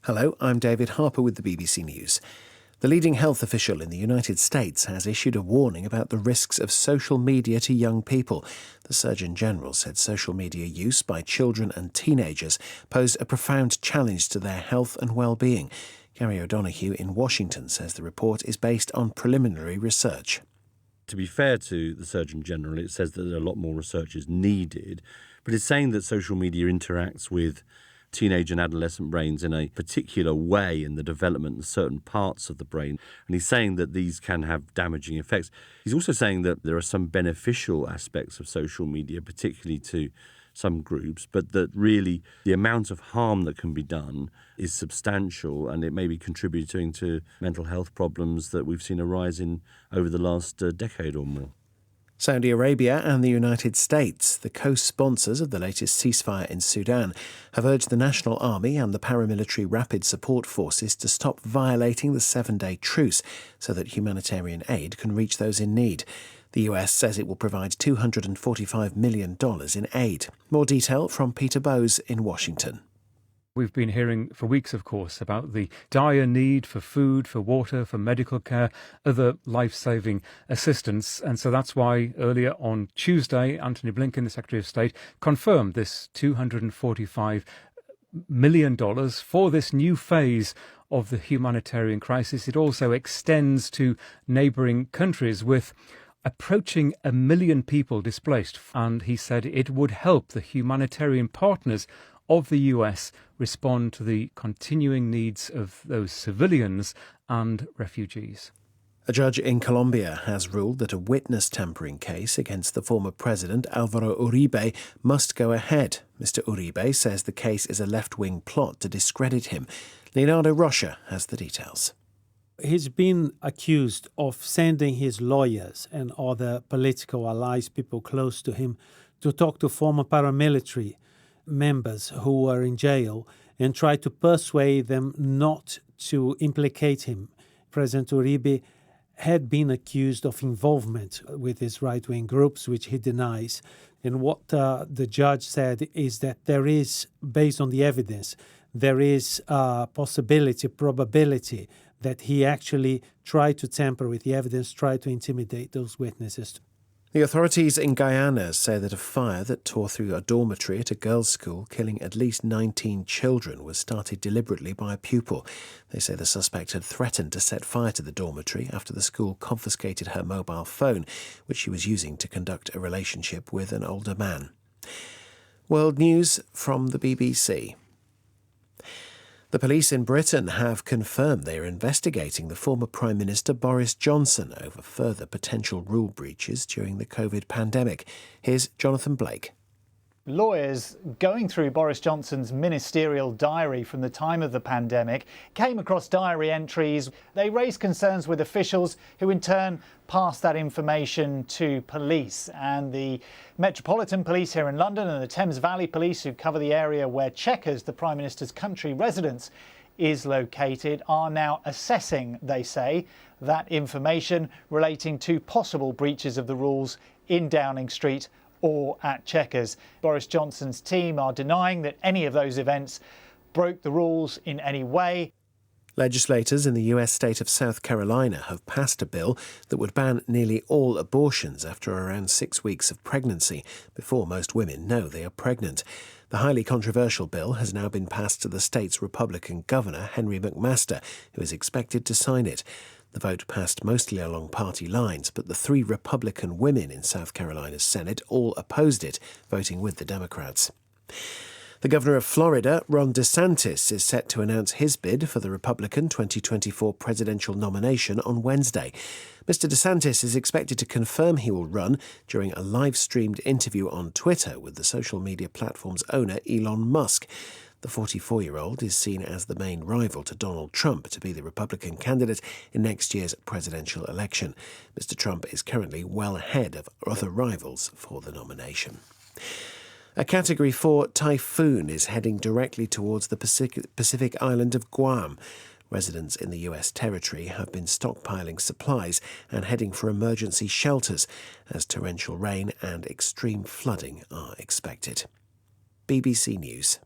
Hello, I'm David Harper with the BBC News. The leading health official in the United States has issued a warning about the risks of social media to young people. The Surgeon General said social media use by children and teenagers posed a profound challenge to their health and well-being. Gary O'Donoghue in Washington says the report is based on preliminary research. To be fair to the Surgeon General, it says that a lot more research is needed, but it's saying that social media interacts with teenage and adolescent brains in a particular way in the development of certain parts of the brain. And he's saying that these can have damaging effects. He's also saying that there are some beneficial aspects of social media, particularly to some groups, but that really the amount of harm that can be done is substantial, and it may be contributing to mental health problems that we've seen arise in over the last decade or more. Saudi Arabia and the United States, the co-sponsors of the latest ceasefire in Sudan, have urged the National Army and the paramilitary Rapid Support Forces to stop violating the 7-day truce so that humanitarian aid can reach those in need. The US says it will provide $245 million in aid. More detail from Peter Bowes in Washington. We've been hearing for weeks, of course, about the dire need for food, for water, for medical care, other life-saving assistance. And so that's why earlier on Tuesday, Antony Blinken, the Secretary of State, confirmed this $245 million for this new phase of the humanitarian crisis. It also extends to neighbouring countries with approaching 1 million people displaced. And he said it would help the humanitarian partners of the US respond to the continuing needs of those civilians and refugees. A judge in Colombia has ruled that a witness tampering case against the former president Álvaro Uribe must go ahead. Mr. Uribe says the case is a left-wing plot to discredit him. Leonardo Rocha has the details. He's been accused of sending his lawyers and other political allies, people close to him, to talk to former paramilitary members who were in jail and try to persuade them not to implicate him. President Uribe had been accused of involvement with these right-wing groups, which he denies. And what the judge said is that there is, based on the evidence, there is a probability that he actually tried to tamper with the evidence, tried to intimidate those witnesses. The authorities in Guyana say that a fire that tore through a dormitory at a girls' school, killing at least 19 children, was started deliberately by a pupil. They say the suspect had threatened to set fire to the dormitory after the school confiscated her mobile phone, which she was using to conduct a relationship with an older man. World news from the BBC. The police in Britain have confirmed they are investigating the former Prime Minister Boris Johnson over further potential rule breaches during the COVID pandemic. Here's Jonathan Blake. Lawyers going through Boris Johnson's ministerial diary from the time of the pandemic came across diary entries. They raised concerns with officials who in turn passed that information to police. And the Metropolitan Police here in London and the Thames Valley Police, who cover the area where Chequers, the Prime Minister's country residence, is located, are now assessing, they say, that information relating to possible breaches of the rules in Downing Street or at Chequers. Boris Johnson's team are denying that any of those events broke the rules in any way. Legislators in the US state of South Carolina have passed a bill that would ban nearly all abortions after around 6 weeks of pregnancy, before most women know they are pregnant. The highly controversial bill has now been passed to the state's Republican governor, Henry McMaster, who is expected to sign it. The vote passed mostly along party lines, but the 3 Republican women in South Carolina's Senate all opposed it, voting with the Democrats. The governor of Florida, Ron DeSantis, is set to announce his bid for the Republican 2024 presidential nomination on Wednesday. Mr. DeSantis is expected to confirm he will run during a live-streamed interview on Twitter with the social media platform's owner, Elon Musk. The 44-year-old is seen as the main rival to Donald Trump to be the Republican candidate in next year's presidential election. Mr. Trump is currently well ahead of other rivals for the nomination. A Category 4 typhoon is heading directly towards the Pacific island of Guam. Residents in the US territory have been stockpiling supplies and heading for emergency shelters as torrential rain and extreme flooding are expected. BBC News.